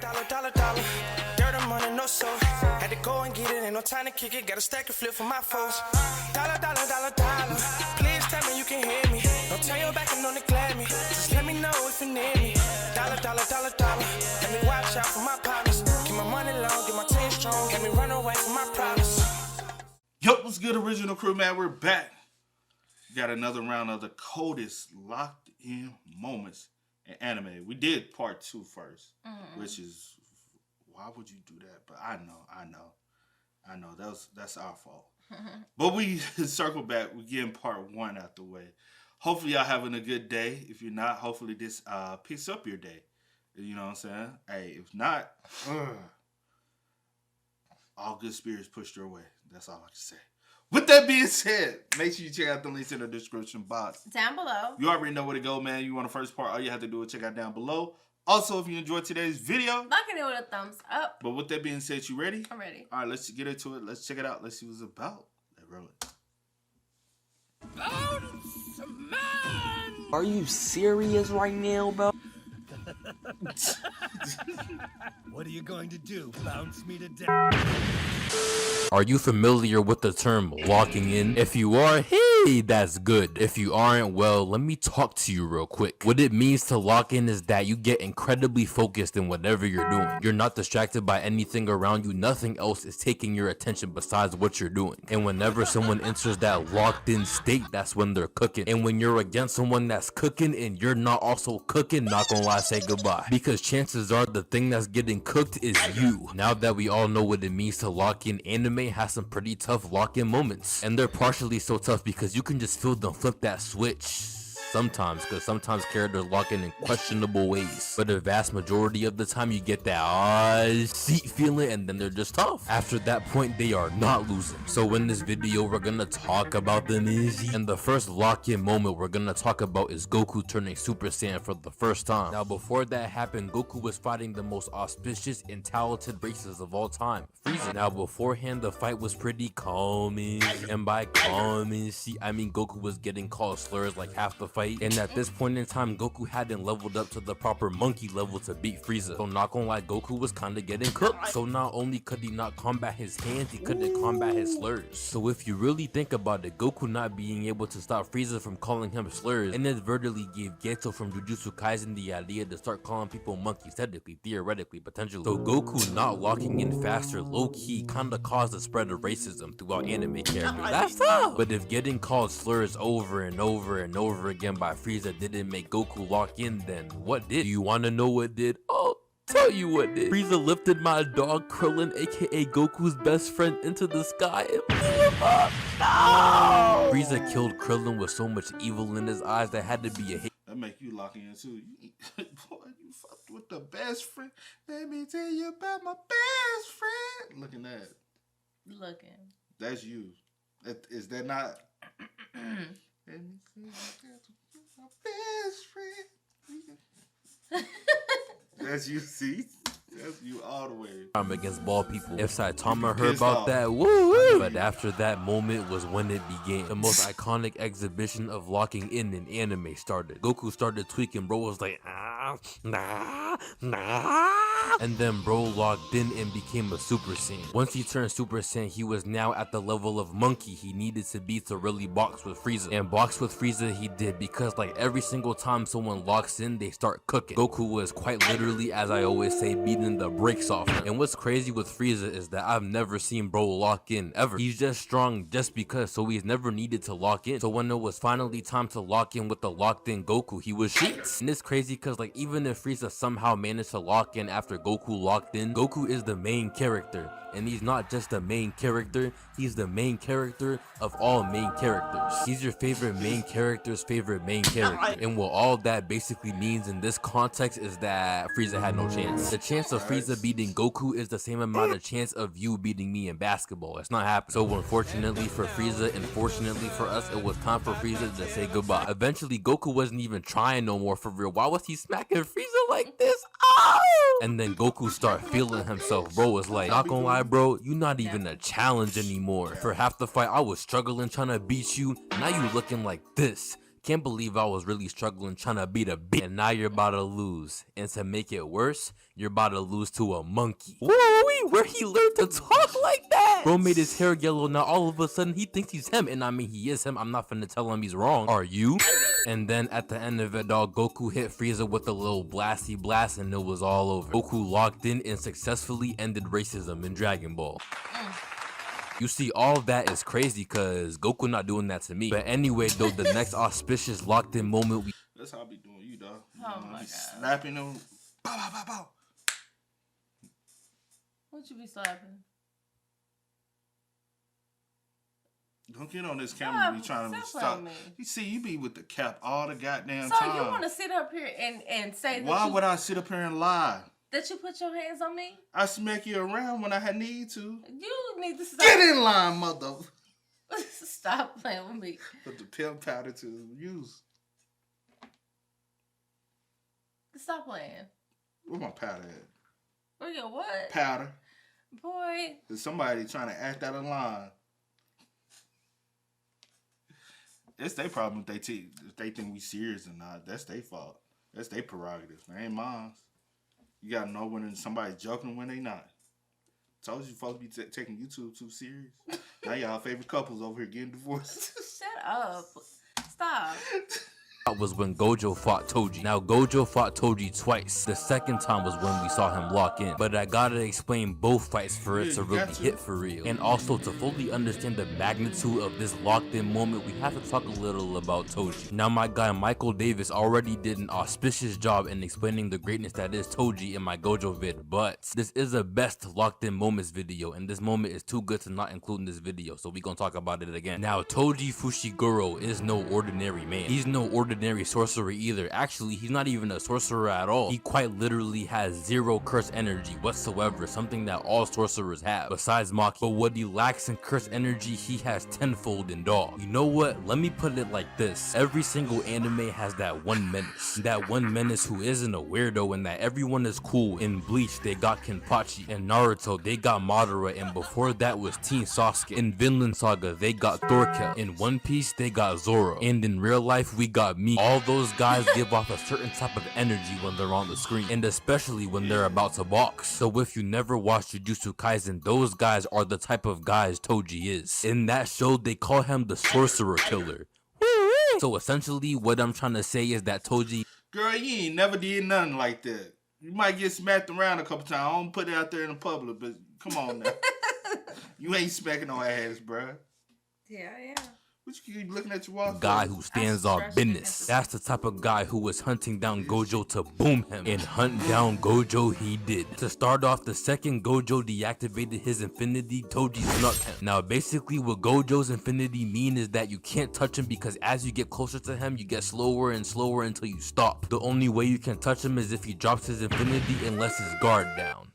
Dollar. Dirt and money, no soul. Had to go and get it, ain't no time to kick it. Got a stack and flip for my foes. Dollar. Please tell me you can hear me. Don't turn your back and don't neglect me. Just let me know if you need me. Dollar. Let me watch out for my partners. Keep my money long, get my team strong. Let me run away from my problems. Yo, what's good, original crew, man? We're back. Got another round of the coldest locked in moments in anime. We did part 2 first, which is, why would you do that? But I know that's our fault. But we circle back. We're getting part 1 out the way. Hopefully y'all having a good day. If you're not, hopefully this picks up your day. You know what I'm saying? Hey, if not, all good spirits pushed your way. That's all I can say. With that being said, make sure you check out the links in the description box. Down below. You already know where to go, man. You want the first part, all you have to do is check out down below. Also, if you enjoyed today's video, lock it with a thumbs up. But with that being said, you ready? I'm ready. All right, let's get into it. Let's check it out. Let's see what it's about. Let's roll it. Bounce, man! Are you serious right now, bro? What are you going to do? Bounce me to death? Are you familiar with the term locking in? If you are, hey, that's good. If you aren't, well, let me talk to you real quick. What it means to lock in is that you get incredibly focused in whatever you're doing. You're not distracted by anything around you. Nothing else is taking your attention besides what you're doing. And whenever someone enters that locked in state, that's when they're cooking. And when you're against someone that's cooking and you're not also cooking, not gonna lie, say goodbye. Because chances are the thing that's getting cooked is you. Now that we all know what it means to lock in, anime has some pretty tough lock-in moments, and they're partially so tough because you can just feel them flip that switch sometimes, because sometimes characters lock in questionable ways, but the vast majority of the time you get that seat feeling, and then they're just tough. After that point, they are not losing. So in this video, we're gonna talk about them easy, and the first lock-in moment we're gonna talk about is Goku turning Super Saiyan for the first time. Now before that happened, Goku was fighting the most auspicious and talented races of all time, Frieza. Now beforehand, the fight was pretty calming, and by calming, I mean Goku was getting called slurs like half the fight. And at this point in time, Goku hadn't leveled up to the proper monkey level to beat Frieza. So not gonna lie, Goku was kinda getting cooked. So not only could he not combat his hands, he couldn't combat his slurs. So if you really think about it, Goku not being able to stop Frieza from calling him slurs inadvertently gave Geto from Jujutsu Kaisen the idea to start calling people monkeys, technically, theoretically, potentially. So Goku not locking in faster, low-key, kinda caused the spread of racism throughout anime characters. That's tough! But if getting called slurs over and over and over again by Frieza didn't make Goku lock in, then what did? Do you want to know what did? I'll tell you what did. Frieza lifted my dog Krillin, aka Goku's best friend, into the sky and blew him up. No! Frieza killed Krillin with so much evil in his eyes that had to be a hit. That make you lock in too. Boy, you fucked with the best friend. Let me tell you about my best friend. Looking at. Looking. That's you. Is that not? Let me see my best friend. That's you, see? That's you all the way. I'm against ball people. If Saitama heard about that, woo! But after that moment was when it began. The most iconic exhibition of locking in anime started. Goku started tweaking, bro was like, nah. And then bro locked in and became a Super Saiyan. Once he turned Super Saiyan, he was now at the level of monkey he needed to be to really box with Frieza. And box with Frieza he did, because like every single time someone locks in, they start cooking. Goku was quite literally, as I always say, beating the brakes off. And what's crazy with Frieza is that I've never seen bro lock in ever. He's just strong just because, so he's never needed to lock in. So when it was finally time to lock in with the locked in Goku, he was sheets. And it's crazy because like even if Frieza somehow managed to lock in after Goku locked in, Goku is the main character. And he's not just the main character, he's the main character of all main characters. He's your favorite main character's favorite main character. And what all that basically means in this context is that Frieza had no chance. The chance of Frieza beating Goku is the same amount of chance of you beating me in basketball. It's not happening. So unfortunately for Frieza and fortunately for us, it was time for Frieza to say goodbye. Eventually Goku wasn't even trying no more for real. Why was he smacking Frieza like this? Oh! And then Goku start feeling himself. Bro was like, not gonna lie bro, you not even a challenge anymore. For half the fight I was struggling trying to beat you. Now you looking like this. Can't believe I was really struggling trying to beat a bitch, and now you're about to lose. And to make it worse, you're about to lose to a monkey. Whoa, where he learned to talk like that? Bro made his hair yellow, now all of a sudden he thinks he's him. And I mean, he is him. I'm not finna tell him he's wrong. Are you? And then at the end of it all, Goku hit Frieza with a little blasty blast and it was all over. Goku locked in and successfully ended racism in Dragon Ball. You see, all of that is crazy because Goku not doing that to me. But anyway, though, the next auspicious locked in moment we... That's how I be doing you, dog. Oh my God. Slapping them. Bow, bow, bow, bow. What you be slapping? Don't get on this camera. Be trying to stop. Me. You see, you be with the cap all the goddamn so time. So you want to sit up here and say that Why would I sit up here and lie? That you put your hands on me? I smack you around when I had need to. You need to stop. Get in line, mother. Stop playing with me. Put the pimp powder to use. Stop playing. Where my powder at? Where your what? Powder. Boy. There's somebody trying to act out of line. It's their problem if they think we serious or not. That's their fault. That's their prerogative. It ain't mine. You gotta know when somebody's joking and when they not. Told you folks be taking YouTube too serious. Now y'all favorite couples over here getting divorced. Shut up. Stop. That was when Gojo fought Toji. Now Gojo fought Toji twice. The second time was when we saw him lock in. But I gotta explain both fights for it to really hit for real. And also to fully understand the magnitude of this locked in moment, we have to talk a little about Toji. Now my guy Michael Davis already did an auspicious job in explaining the greatness that is Toji in my Gojo vid. But this is a best locked in moments video. And this moment is too good to not include in this video. So we gonna talk about it again. Now Toji Fushiguro is no ordinary man. He's no ordinary sorcerer either. Actually, he's not even a sorcerer at all. He quite literally has zero curse energy whatsoever, something that all sorcerers have besides Maki. But what he lacks in curse energy, he has tenfold in dog. You know what? Let me put it like this. Every single anime has that one menace. That one menace who isn't a weirdo and that everyone is cool. In Bleach, they got Kenpachi. In Naruto, they got Madara, and before that was Teen Sasuke. In Vinland Saga, they got Thorkel. In One Piece, they got Zoro. And in real life, we got me. All those guys give off a certain type of energy when they're on the screen, and especially when they're about to box. So if you never watched Jujutsu Kaisen, those guys are the type of guys Toji is. In that show, they call him the Sorcerer Killer. So essentially, what I'm trying to say is that Toji... Girl, you ain't never did nothing like that. You might get smacked around a couple times. I don't put it out there in the public, but come on now. You ain't smacking no ass, bruh. Yeah, I am. What you keep looking at your wall? Guy who stands on business. That's the type of guy who was hunting down Gojo to boom him. And hunt down Gojo he did. To start off, the second Gojo deactivated his infinity, Toji snuck him. Now basically what Gojo's infinity mean is that you can't touch him because as you get closer to him, you get slower and slower until you stop. The only way you can touch him is if he drops his infinity and lets his guard down.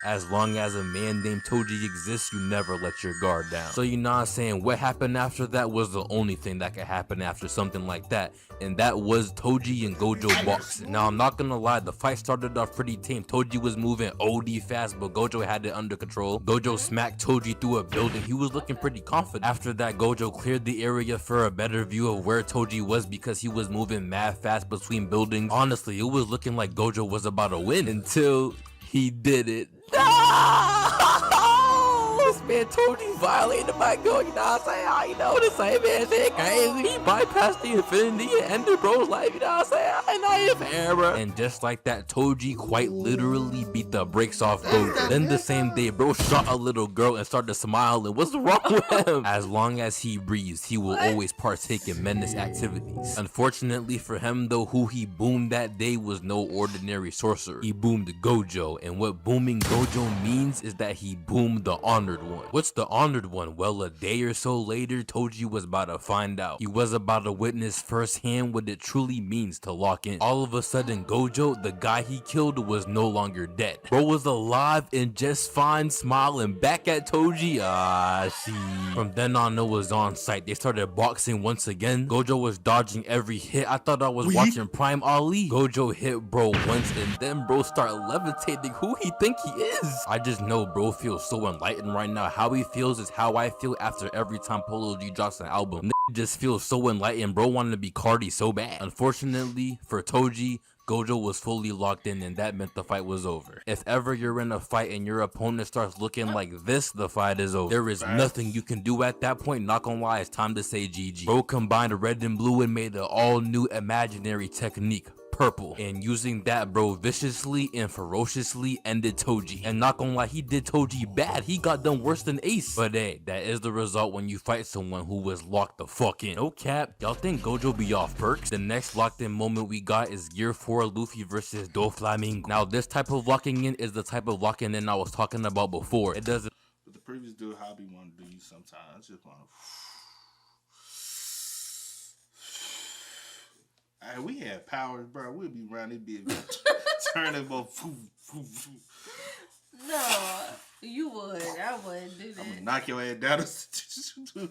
As long as a man named Toji exists, you never let your guard down. So you know what I'm saying, what happened after that was the only thing that could happen after something like that. And that was Toji and Gojo boxing. Now I'm not gonna lie, the fight started off pretty tame. Toji was moving OD fast, but Gojo had it under control. Gojo smacked Toji through a building. He was looking pretty confident. After that, Gojo cleared the area for a better view of where Toji was because he was moving mad fast between buildings. Honestly, it was looking like Gojo was about to win until he did it. This man Toji violated my goal, you know what I'm saying? How you know this same man shit crazy? He bypassed the infinity and ended bro's life, you know what I'm saying? I know you fair, bro. And just like that, Toji quite literally beat the brakes off Gojo. Then the same day, bro shot a little girl and started smiling. What's wrong with him? As long as he breathes, he will always partake in menace activities. Unfortunately for him though, who he boomed that day was no ordinary sorcerer. He boomed Gojo, and what booming Gojo means is that he boomed the honored one. What's the honored one? Well, a day or so later, Toji was about to find out. He was about to witness firsthand what it truly means to lock in. All of a sudden, Gojo, the guy he killed, was no longer dead. Bro was alive and just fine, smiling back at Toji. See. From then on, it was on site. They started boxing once again. Gojo was dodging every hit. I thought I was watching Prime Ali. Gojo hit bro once and then bro started levitating. Who he think he is? I just know bro feels so enlightened right now. How he feels is how I feel after every time Polo G drops an album. just feels so enlightened. Bro wanted to be Cardi so bad. Unfortunately for Toji, Gojo was fully locked in, and that meant the fight was over. If ever you're in a fight and your opponent starts looking like this, the fight is over. There is nothing you can do at that point. Not gonna lie, it's time to say GG. Bro combined red and blue and made an all-new imaginary technique, purple, and using that, bro viciously and ferociously ended Toji. And not gonna lie, he did Toji bad. He got done worse than Ace. But hey, that is the result when you fight someone who was locked the fuck in. No cap, y'all think Gojo be off perks? The next locked in moment we got is Gear 4 Luffy versus Doflamingo. Now this type of locking in is the type of locking in I was talking about before. It doesn't. But the previous dude, how be want to do you sometimes. Just want to. We had powers, bro. We'd be around this bitch, turning about. No, you would. I wouldn't do that. I'm gonna knock your ass down the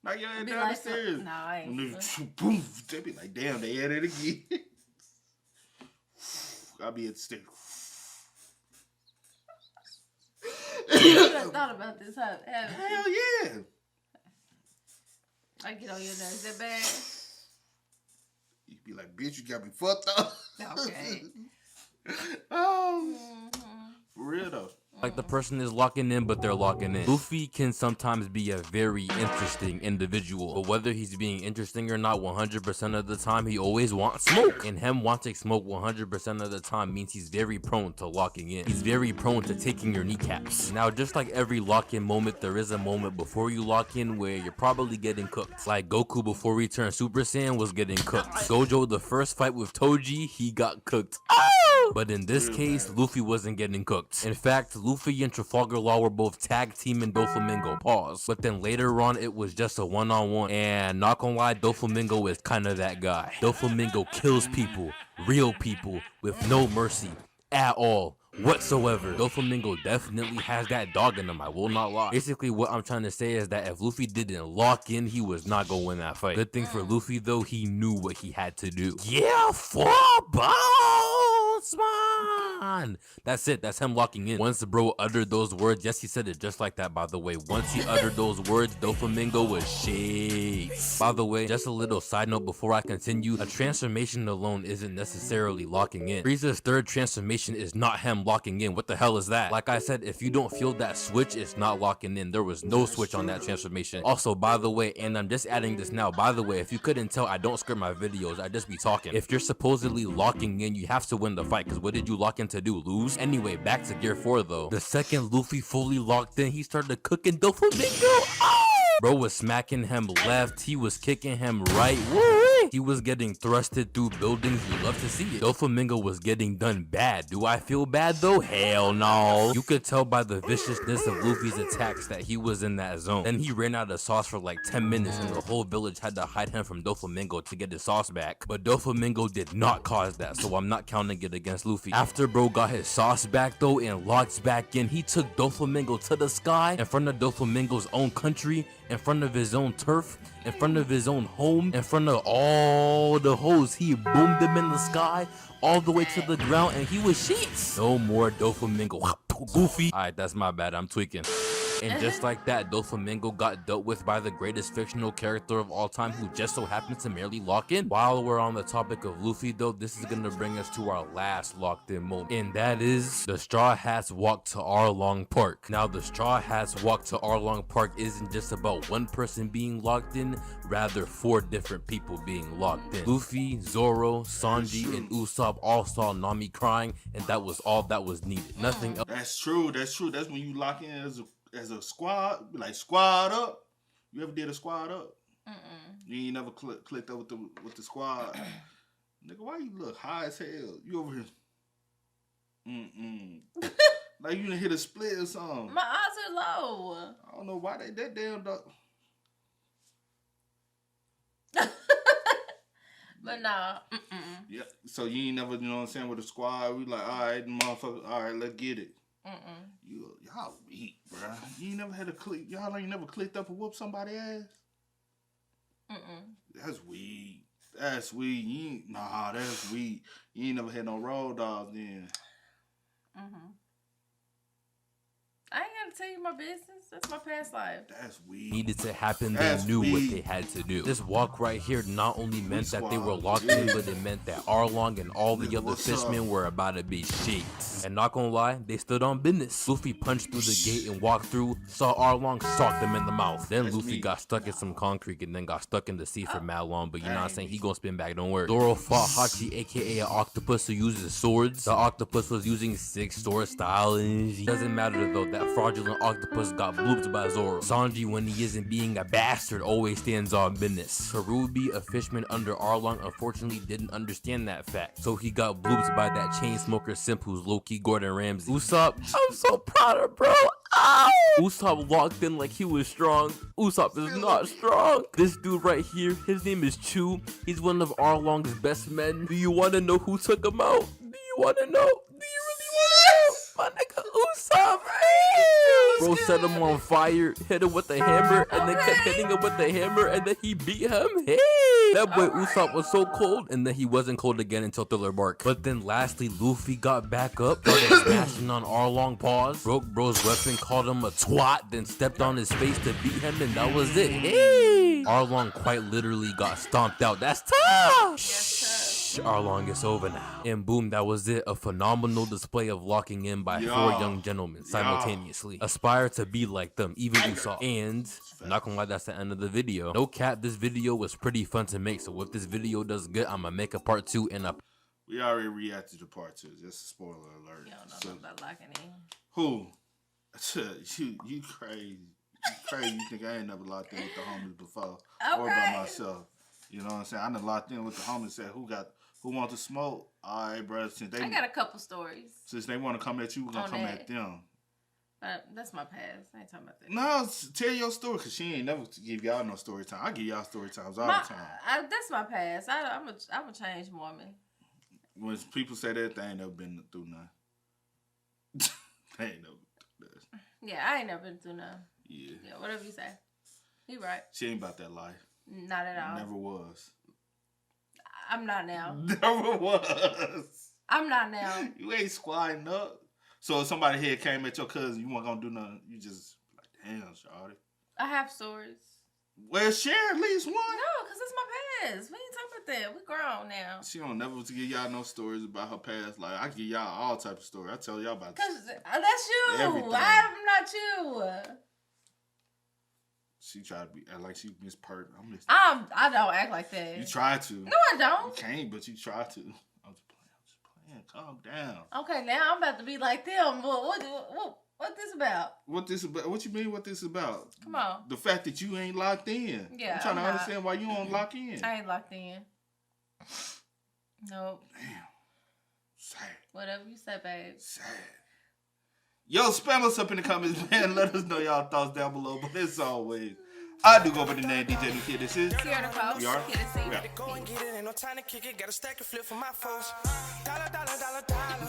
knock your ass Be down like the stairs. No, I ain't. Boom. They be like, damn, they at it again. I'll be at the stairs. You done thought about this, haven't you? Hell yeah. I get on your nerves that bad. You be like, bitch, you got me fucked up. Okay. For real though. Like the person is locking in, but they're locking in. Luffy can sometimes be a very interesting individual, but whether he's being interesting or not, 100% of the time, he always wants smoke. And him wanting smoke 100% of the time means he's very prone to locking in. He's very prone to taking your kneecaps. Now, just like every lock-in moment, there is a moment before you lock in where you're probably getting cooked. Like Goku before he turned Super Saiyan was getting cooked. Gojo, the first fight with Toji, he got cooked. But in this case, Luffy wasn't getting cooked. In fact, Luffy and Trafalgar Law were both tag teaming Doflamingo. Pause. But then later on, it was just a one-on-one. And not gonna lie, Doflamingo is kind of that guy. Doflamingo kills people, real people, with no mercy at all whatsoever. Doflamingo definitely has that dog in him, I will not lie. Basically, what I'm trying to say is that if Luffy didn't lock in, he was not gonna win that fight. Good thing for Luffy, though, he knew what he had to do. Yeah, 4 bones, man. That's it. That's him locking in. Once the bro uttered those words, yes, he said it just like that, by the way. Once he uttered those words, Doflamingo was shakes. By the way, just a little side note before I continue, a transformation alone isn't necessarily locking in. Frieza's third transformation is not him locking in. What the hell is that? Like I said, if you don't feel that switch, it's not locking in. There was no switch on that transformation. Also, by the way, and I'm just adding this now, by the way, if you couldn't tell, I don't script my videos, I just be talking. If you're supposedly locking in, you have to win the fight, because what did you lock in to do? Lose? Anyway, back to Gear 4 though. The second Luffy fully locked in, he started cooking Doflamingo. Oh! Bro was smacking him left, he was kicking him right. Woo! He was getting thrusted through buildings. You love to see it. Doflamingo was getting done bad. Do I feel bad though? Hell no. You could tell by the viciousness of Luffy's attacks that he was in that zone. Then he ran out of sauce for like 10 minutes and the whole village had to hide him from Doflamingo to get his sauce back. But Doflamingo did not cause that, so I'm not counting it against Luffy. After bro got his sauce back though and locked back in, he took Doflamingo to the sky in front of Doflamingo's own country, in front of his own turf, in front of his own home, in front of all the hoes. He boomed them in the sky all the way to the ground and he was sheets. No more Doflamingo. Goofy. Alright, that's my bad. I'm tweaking. And just like that, Doflamingo got dealt with by the greatest fictional character of all time, who just so happens to merely lock in. While we're on the topic of Luffy though, this is gonna bring us to our last locked in moment, and that is the Straw Hats walk to Arlong Park. Now the Straw Hats walk to Arlong Park isn't just about one person being locked in, rather 4 different people being locked in. Luffy, Zoro, Sanji, and Usopp all saw Nami crying, and that was all that was needed. Nothing else. That's true. That's true. That's when you lock in as a squad, like squad up. You ever did a squad up? You ain't never clicked up with the squad. Nigga, why you look high as hell? You over here? Like you done hit a split or something. My eyes are low. I don't know why they that damn dog. But nah. Yeah. So you ain't never, you know what I'm saying, with a squad. We like, all right, motherfucker, all right, let's get it. Y'all weak, bro. You ain't never had a click. Y'all ain't never clicked up and whoop somebody's ass. That's weak. That's weak. You ain't, nah, that's weak. You ain't never had no road dogs then. I ain't got gotta tell you my business. That's my past life. That's weird. needed to happen, they That's knew what weak. they had to do. This walk right here not only meant that they were Squad, locked in, but it meant that Arlong and all the Nigga, other what's fishmen up? were about to be shaked. And not gonna lie, they stood on business. Luffy punched through the gate and walked through, saw Arlong, socked him in the mouth. Then That's Luffy me. got stuck in some concrete and then got stuck in the sea for mad long, but you know what I'm saying? He gonna spin back, don't worry. Zoro fought Hachi, aka an octopus who uses swords. The octopus was using 6 sword style and doesn't matter though, that fraudulent octopus got blooped by Zoro. Sanji, when he isn't being a bastard, always stands on business. Karubi, a fisherman under Arlong, unfortunately didn't understand that fact, so he got blooped by that chain smoker simp who's low-key Gordon Ramsay. Usopp, I'm so proud of bro. Ow! Usopp walked in like he was strong. Usopp is not strong. This dude right here, his name is Chu. He's one of Arlong's best men. Do you want to know who took him out? Do you want to know? Do you really want to know? My nigga Usopp. Bro set him on fire, hit him with a hammer, and then kept hitting him with the hammer, and then he beat him. Hey! That boy Usopp was so cold, and then he wasn't cold again until Thriller Bark. But then lastly, Luffy got back up, started smashing on Arlong paws, broke bro's weapon, called him a twat, then stepped on his face to beat him, and that was it. Hey! Arlong quite literally got stomped out. That's tough! Arlong, it's over now. And boom, that was it. A phenomenal display of locking in by 4 young gentlemen simultaneously. Aspire to be like them, even Usopp. And I'm not gonna lie, that's the end of the video. No cap, this video was pretty fun to make. So if this video does good, I'm gonna make a part 2 and a... We already reacted to part 2. Just a spoiler alert. You don't know about locking in. Who? You crazy. You crazy. You think I ain't never locked in with the homies before. Or by myself. You know what I'm saying? I done locked in with the homies, said who want to smoke? All right, bro. I got a couple stories. Since they want to come at you, we're going to come at them. That's my past. I ain't talking about that. No, tell your story, because she ain't never give y'all no story time. I give y'all story times all the time. That's my past. I'm a changed woman. When people say that, they ain't never been through nothing. They ain't never been through nothing. Yeah, I ain't never been through nothing. Yeah. Yeah, whatever you say. You right. She ain't about that life. Not at all. Never was. I'm not now. Never was. I'm not now. You ain't squatting up. So if somebody here came at your cousin, you weren't gonna do nothing. You just like, damn, shawty. I have stories. Well, share at least one. No, because it's my past. We ain't talking about that. We grown now. She don't never to give y'all no stories about her past. Like, I give y'all all types of stories. I tell y'all about Because that's you. everything. I'm not you. She tried to be act like she Miss Pert. I don't act like that. You try to. No, I don't. You can't, but you try to. I'm just playing. Calm down. Okay, now I'm about to be like them. What this about? What this about? What you mean? What this about? Come on. The fact that you ain't locked in. Yeah, I'm trying to I'm not. understand why you don't lock in. I ain't locked in. Nope. Damn. Sad. Whatever you say, babe. Sad. Yo, spam us up in the comments, man. Let us know y'all thoughts down below. But as always, I do go by the name DJ New Kid. This is Here to post. We are. Here to see. We are. Go and get it, ain't no time to kick it. Got a stack and flip for my foes. Dollar, dollar, dollar, dollar.